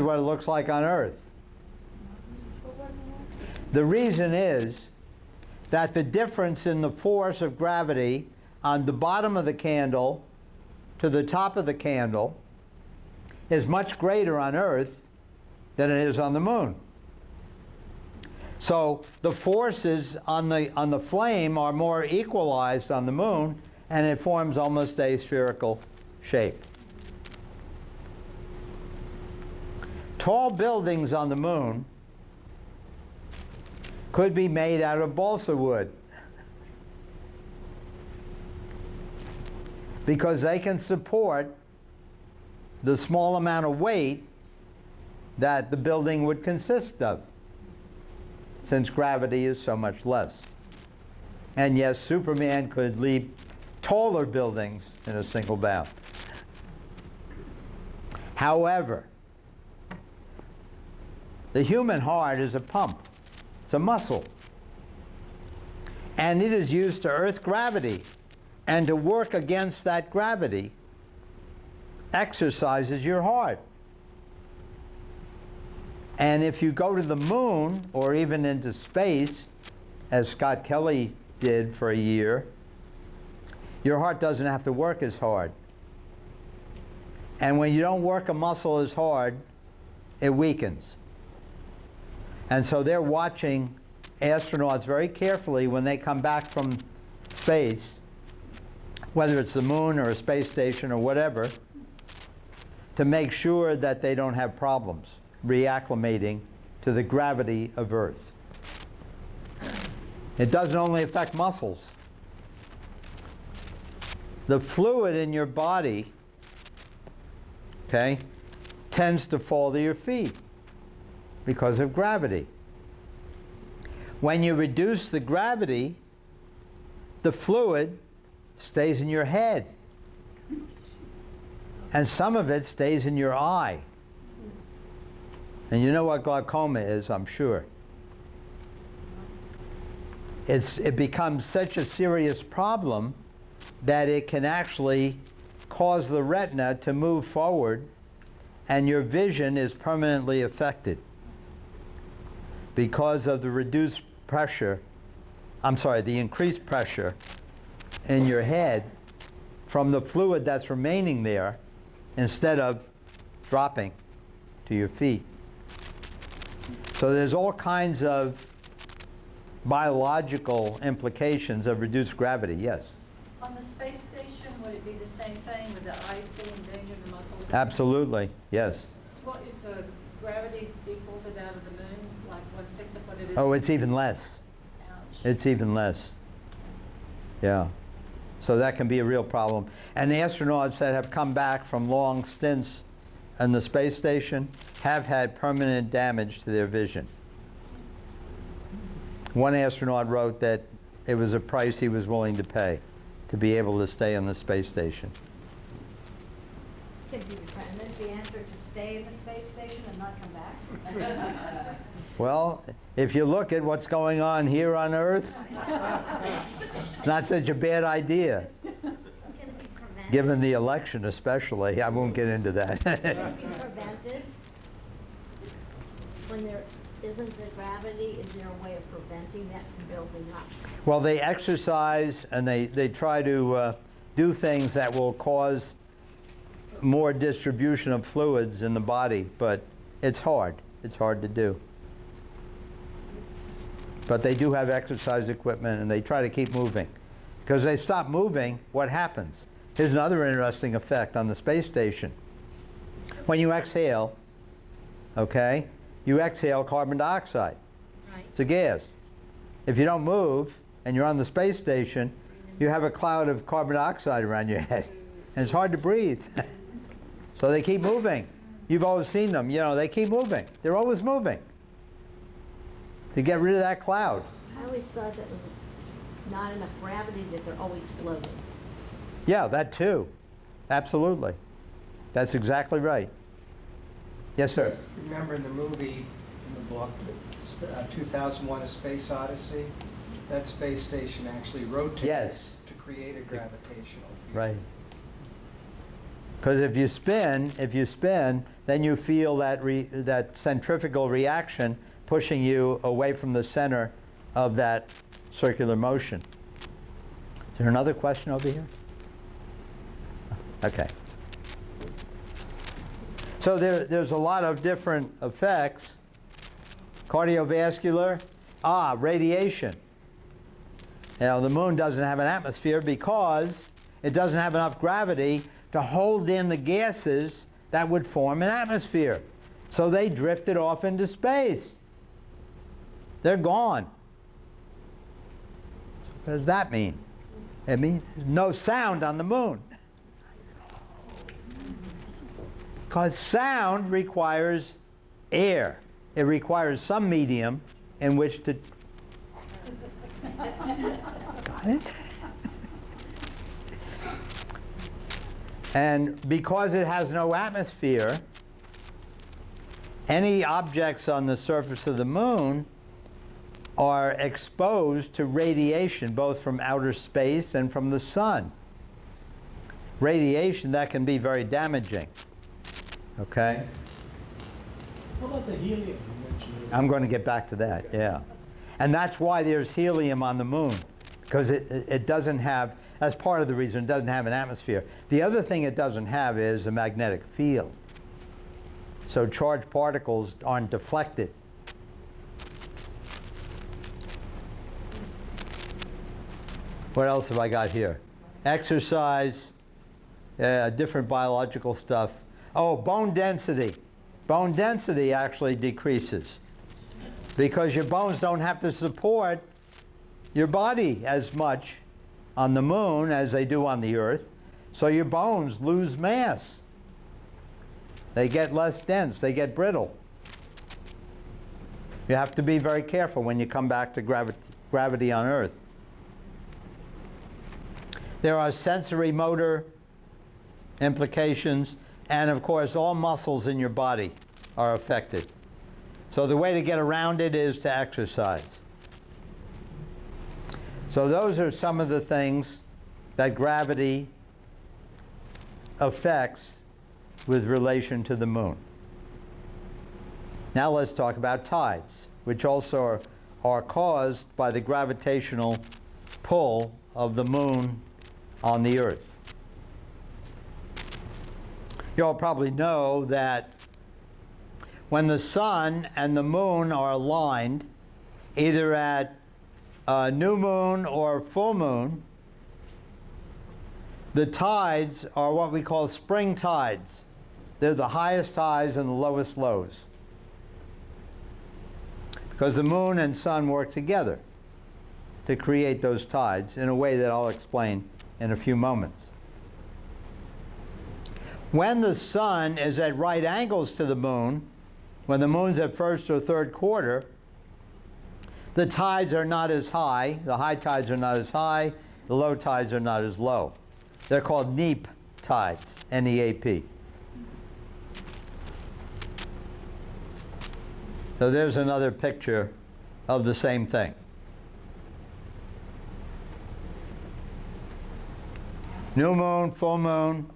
what it looks like on Earth. The reason is that the difference in the force of gravity on the bottom of the candle to the top of the candle is much greater on Earth than it is on the moon. So the forces on the flame are more equalized on the moon, and it forms almost a spherical shape. Tall buildings on the moon could be made out of balsa wood because they can support the small amount of weight that the building would consist of, since gravity is so much less. And yes, Superman could leap taller buildings in a single bound. However, the human heart is a pump. It's a muscle. And it is used to earth gravity. And to work against that gravity exercises your heart. And if you go to the moon or even into space, as Scott Kelly did for a year, your heart doesn't have to work as hard. And when you don't work a muscle as hard, it weakens. And so they're watching astronauts very carefully when they come back from space, whether it's the moon or a space station or whatever, to make sure that they don't have problems reacclimating to the gravity of Earth. It doesn't only affect muscles. The fluid in your body, okay, tends to fall to your feet because of gravity. When you reduce the gravity, the fluid stays in your head. And some of it stays in your eye. And you know what glaucoma is, I'm sure. It becomes such a serious problem that it can actually cause the retina to move forward, and your vision is permanently affected because of the reduced pressure, the increased pressure in your head from the fluid that's remaining there instead of dropping to your feet. So there's all kinds of biological implications of reduced gravity, yes? On the space station, would it be the same thing with the ice being endangering the muscles? Absolutely, yes. What is the gravity equal to that of the moon? Like 1/6 of what it is? Oh, it's even less. Ouch. It's even less. Yeah. So that can be a real problem. And the astronauts that have come back from long stints in the space station have had permanent damage to their vision. One astronaut wrote that it was a price he was willing to pay to be able to stay on the space station. And is the answer to stay in the space station and not come back? Well, if you look at what's going on here on Earth, it's not such a bad idea. Can it be prevented? Given the election especially. I won't get into that. Can it be prevented? When there isn't the gravity, is there a way of preventing that from building up? Well, they exercise and they try to do things that will cause more distribution of fluids in the body, but it's hard. It's hard to do. But they do have exercise equipment, and they try to keep moving. Because they stop moving, what happens? Here's another interesting effect on the space station. When you exhale, okay, you exhale carbon dioxide. Right. It's a gas. If you don't move, and you're on the space station, you have a cloud of carbon dioxide around your head. And it's hard to breathe. So they keep moving. You've always seen them, you know, they keep moving. They're always moving to get rid of that cloud. I always thought that was not enough gravity, that they're always floating. Yeah, that too. Absolutely. That's exactly right. Yes, sir. Remember in the movie, in the book, 2001: A Space Odyssey, that space station actually rotates to create a gravitational field. Right. Because if you spin, then you feel that, that centrifugal reaction pushing you away from the center of that circular motion. Is there another question over here? Okay. So there's a lot of different effects. Cardiovascular, radiation. Now, the moon doesn't have an atmosphere because it doesn't have enough gravity to hold in the gases that would form an atmosphere. So they drifted off into space. They're gone. What does that mean? It means no sound on the moon. Because sound requires air. It requires some medium in which to... Got it? And because it has no atmosphere, any objects on the surface of the moon are exposed to radiation, both from outer space and from the sun. Radiation that can be very damaging. Okay? What about the helium you mentioned? I'm going to get back to that, yeah. And that's why there's helium on the moon, because it doesn't have, that's part of the reason it doesn't have an atmosphere. The other thing it doesn't have is a magnetic field. So charged particles aren't deflected. What else have I got here? Exercise, different biological stuff. Oh, bone density. Bone density actually decreases because your bones don't have to support your body as much on the moon as they do on the Earth. So your bones lose mass. They get less dense. They get brittle. You have to be very careful when you come back to gravity on Earth. There are sensory motor implications, and of course all muscles in your body are affected. So the way to get around it is to exercise. So those are some of the things that gravity affects with relation to the moon. Now let's talk about tides, which also are caused by the gravitational pull of the moon on the Earth. You all probably know that when the sun and the moon are aligned, either at new moon or full moon, the tides are what we call spring tides. They're the highest highs and the lowest lows, because the moon and sun work together to create those tides in a way that I'll explain in a few moments. When the sun is at right angles to the moon, when the moon's at first or third quarter, the tides are not as high. The high tides are not as high. The low tides are not as low. They're called neap tides, N-E-A-P. So there's another picture of the same thing. New moon, full moon,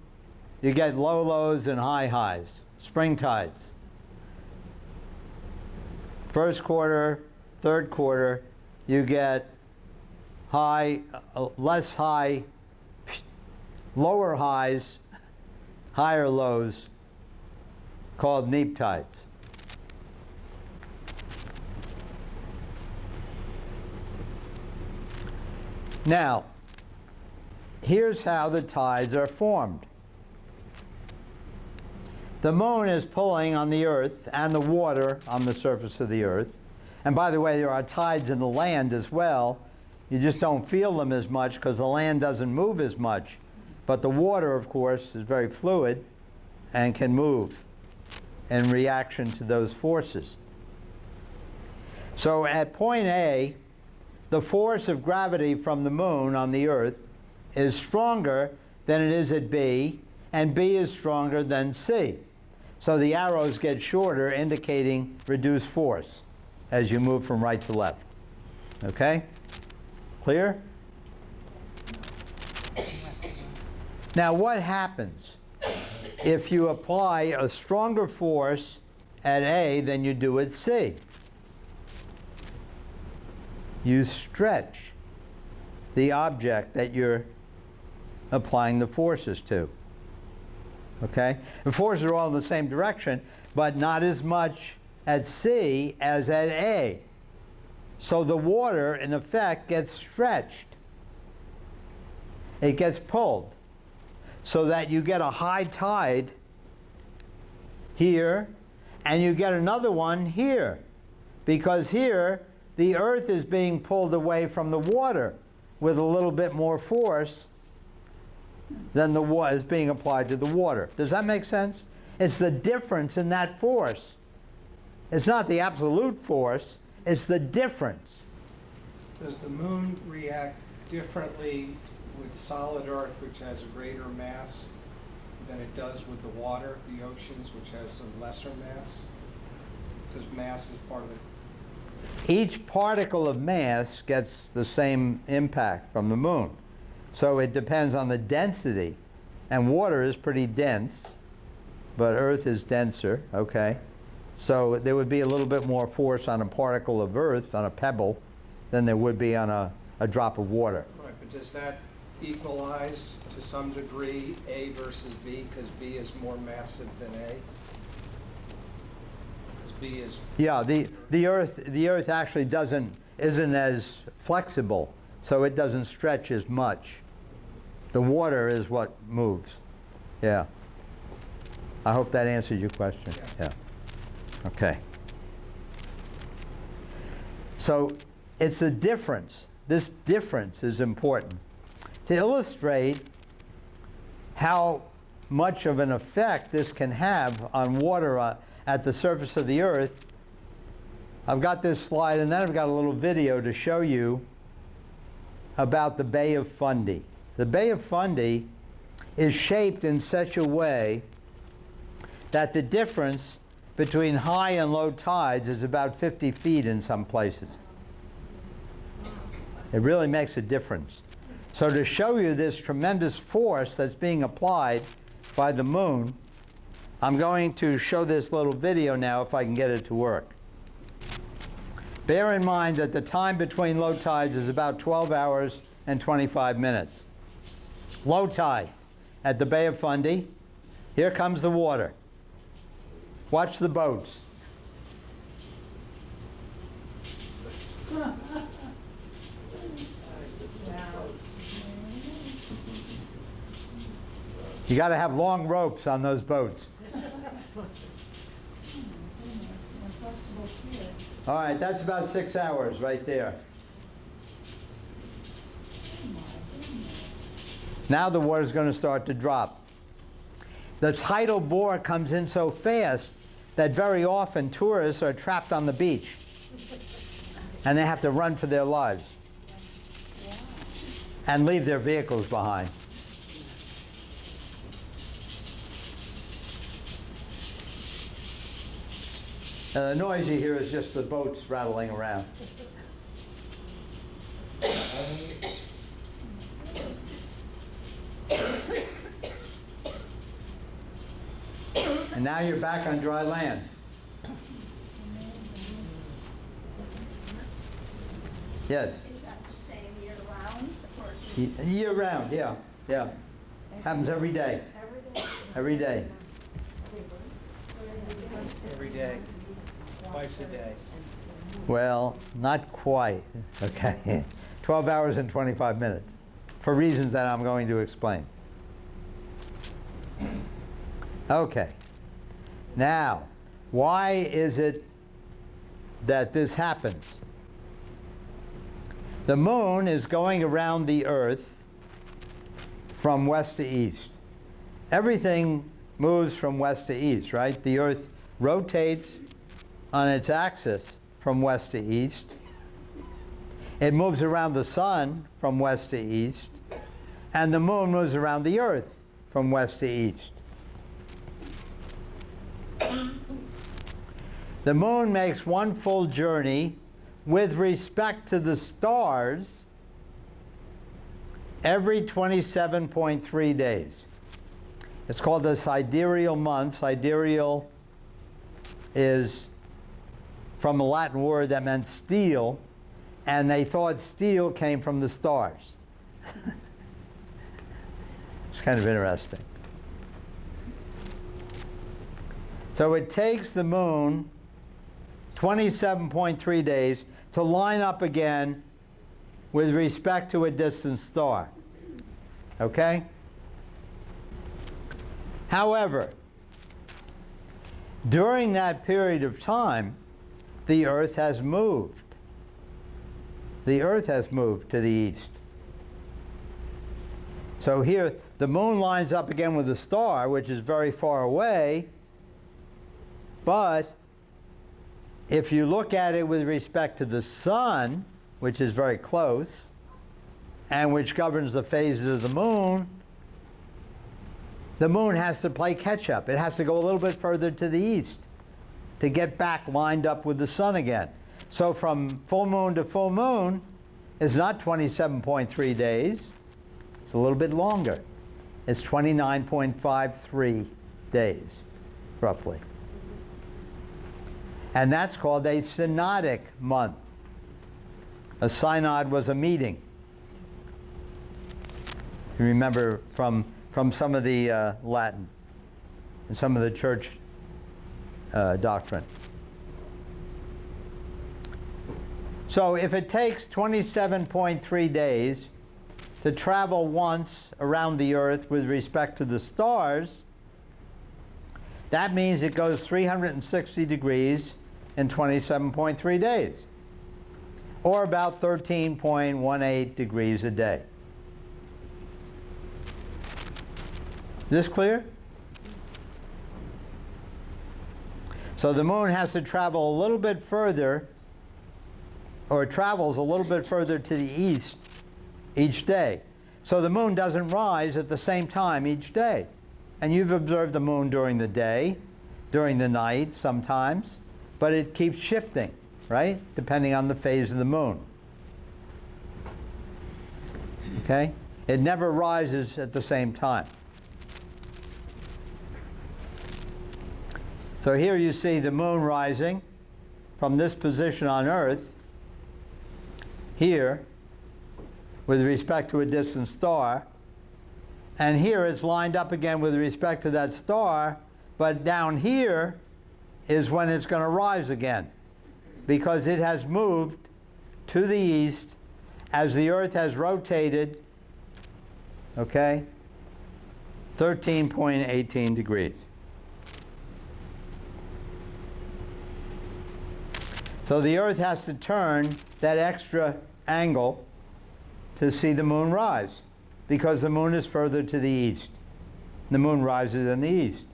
you get low lows and high highs, spring tides. First quarter, third quarter, you get high, less high, lower highs, higher lows, called neap tides. Now, here's how the tides are formed. The moon is pulling on the Earth and the water on the surface of the Earth. And by the way, there are tides in the land as well. You just don't feel them as much because the land doesn't move as much. But the water, of course, is very fluid and can move in reaction to those forces. So at point A, the force of gravity from the moon on the Earth is stronger than it is at B, and B is stronger than C. So the arrows get shorter, indicating reduced force as you move from right to left. Okay? Clear? Now what happens if you apply a stronger force at A than you do at C. You stretch the object that you're applying the forces to. Okay? The forces are all in the same direction, but not as much at C as at A. So the water, in effect, gets stretched. It gets pulled so that you get a high tide here and you get another one here. Because here, the earth is being pulled away from the water with a little bit more force than the water is being applied to the water. Does that make sense? It's the difference in that force. It's not the absolute force, it's the difference. Does the moon react differently with solid Earth, which has a greater mass, than it does with the water, the oceans, which has a lesser mass? Because mass is part of it. Each particle of mass gets the same impact from the moon. So it depends on the density. And water is pretty dense, but Earth is denser, okay? So there would be a little bit more force on a particle of Earth, on a pebble, than there would be on a drop of water. Right, but does that equalize to some degree A versus B, because B is more massive than A? Because B is... Yeah, the Earth actually isn't as flexible, so it doesn't stretch as much. The water is what moves. Yeah. I hope that answered your question. Yeah. Okay. So it's the difference. This difference is important. To illustrate how much of an effect this can have on water at the surface of the Earth, I've got this slide, and then I've got a little video to show you about the Bay of Fundy. The Bay of Fundy is shaped in such a way that the difference between high and low tides is about 50 feet in some places. It really makes a difference. So to show you this tremendous force that's being applied by the moon, I'm going to show this little video now if I can get it to work. Bear in mind that the time between low tides is about 12 hours and 25 minutes. Low tide at the Bay of Fundy. Here comes the water. Watch the boats. You got to have long ropes on those boats. All right, that's about 6 hours right there. Now the water's going to start to drop. The tidal bore comes in so fast that very often tourists are trapped on the beach and they have to run for their lives and leave their vehicles behind. The noise you hear is just the boats rattling around. And now you're back on dry land. Yes? Is that the same year round? Year round, yeah, yeah. Happens every day. Every day. Every day, twice a day. Well, not quite, okay. 12 hours and 25 minutes, for reasons that I'm going to explain. Okay. Now, why is it that this happens? The moon is going around the Earth from west to east. Everything moves from west to east, right? The Earth rotates on its axis from west to east. It moves around the sun from west to east. And the moon moves around the Earth from west to east. The moon makes one full journey with respect to the stars every 27.3 days. It's called the sidereal month. Sidereal is from a Latin word that meant steel, and they thought steel came from the stars. It's kind of interesting. So it takes the moon 27.3 days to line up again with respect to a distant star. Okay? However, during that period of time, the Earth has moved. The Earth has moved to the east. So here, the moon lines up again with the star, which is very far away, but if you look at it with respect to the sun, which is very close, and which governs the phases of the moon has to play catch-up. It has to go a little bit further to the east to get back lined up with the sun again. So from full moon to full moon is not 27.3 days. It's a little bit longer. It's 29.53 days, roughly. And that's called a synodic month. A synod was a meeting. You remember from some of the Latin and some of the church doctrine. So if it takes 27.3 days to travel once around the Earth with respect to the stars, that means it goes 360 degrees in 27.3 days, or about 13.18 degrees a day. Is this clear? So the moon has to travel a little bit further, or it travels a little bit further to the east each day. So the moon doesn't rise at the same time each day. And you've observed the moon during the day, during the night sometimes, but it keeps shifting, right? Depending on the phase of the moon. Okay? It never rises at the same time. So here you see the moon rising from this position on Earth, here, with respect to a distant star, and here it's lined up again with respect to that star, but down here is when it's going to rise again, because it has moved to the east as the Earth has rotated, okay, 13.18 degrees. So the Earth has to turn that extra angle to see the moon rise, because the moon is further to the east. The moon rises in the east.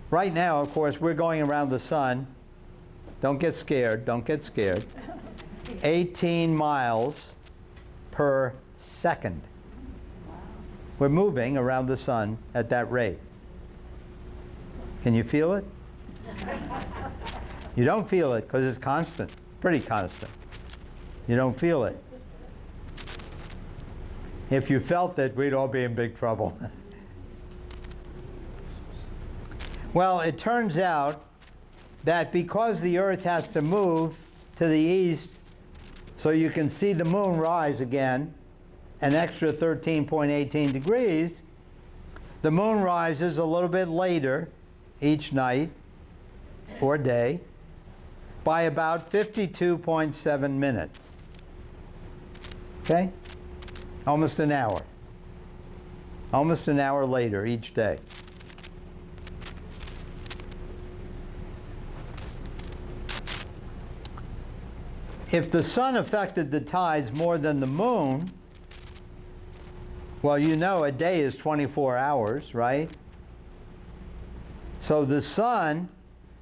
Right now, of course, we're going around the sun. Don't get scared. Don't get scared. 18 miles per second. We're moving around the sun at that rate. Can you feel it? You don't feel it because it's constant, pretty constant. You don't feel it. If you felt it, we'd all be in big trouble. Well, it turns out that because the Earth has to move to the east so you can see the moon rise again, an extra 13.18 degrees, the moon rises a little bit later each night or day by about 52.7 minutes. Okay? Almost an hour. Almost an hour later each day. If the sun affected the tides more than the moon, well, you know a day is 24 hours, right? So the sun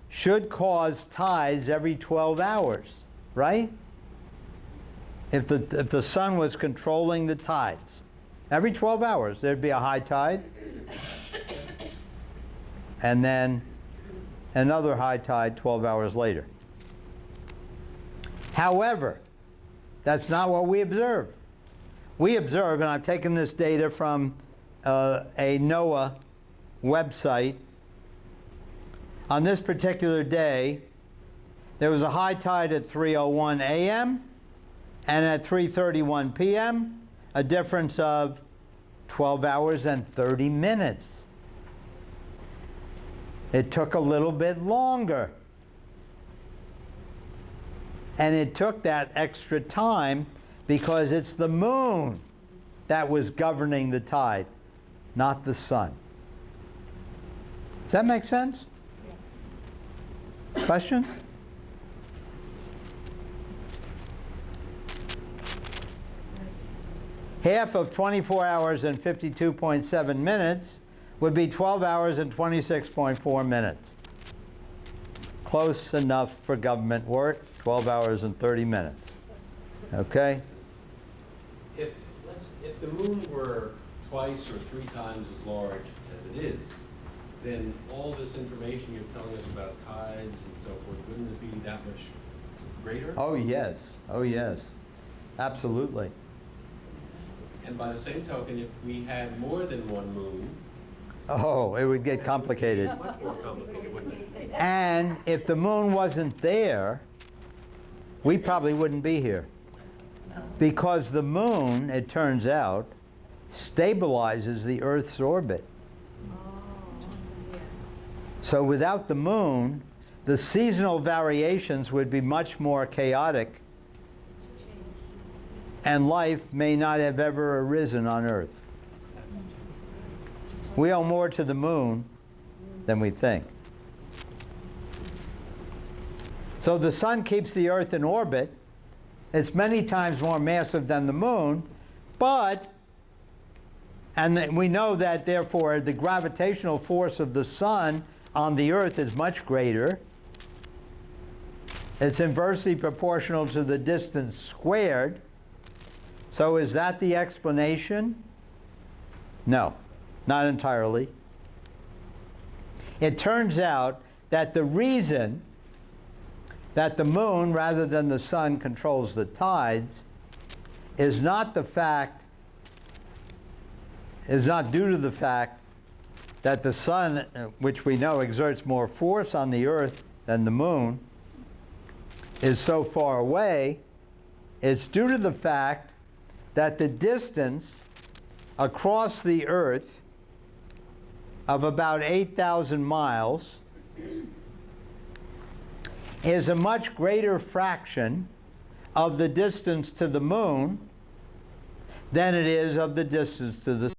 should cause tides every 12 hours, right? If the sun was controlling the tides, every 12 hours there'd be a high tide, and then another high tide 12 hours later. However, that's not what we observe. We observe, and I've taken this data from a NOAA website, on this particular day, there was a high tide at 3:01 a.m. and at 3:31 p.m., a difference of 12 hours and 30 minutes. It took a little bit longer. And it took that extra time because it's the moon that was governing the tide, not the sun. Does that make sense? Questions? Half of 24 hours and 52.7 minutes would be 12 hours and 26.4 minutes. Close enough for government work, 12 hours and 30 minutes. Okay? If the moon were twice or 3 times as large as it is, then all this information you're telling us about tides and so forth, wouldn't it be that much greater? Oh, yes. Oh, yes. Absolutely. And by the same token, if we had more than one moon, Oh, it would get complicated. much more complicated, wouldn't it? And if the moon wasn't there, we probably wouldn't be here. Because the moon, it turns out, stabilizes the Earth's orbit. So without the moon, the seasonal variations would be much more chaotic, and life may not have ever arisen on Earth. We owe more to the moon than we think. So the sun keeps the Earth in orbit. It's many times more massive than the moon, and we know that therefore the gravitational force of the sun on the Earth is much greater. It's inversely proportional to the distance squared. So is that the explanation? No, not entirely. It turns out that the reason that the moon, rather than the sun, controls the tides is not due to the fact that the sun, which we know exerts more force on the Earth than the moon, is so far away. It's due to the fact that the distance across the Earth of about 8,000 miles is a much greater fraction of the distance to the moon than it is of the distance to the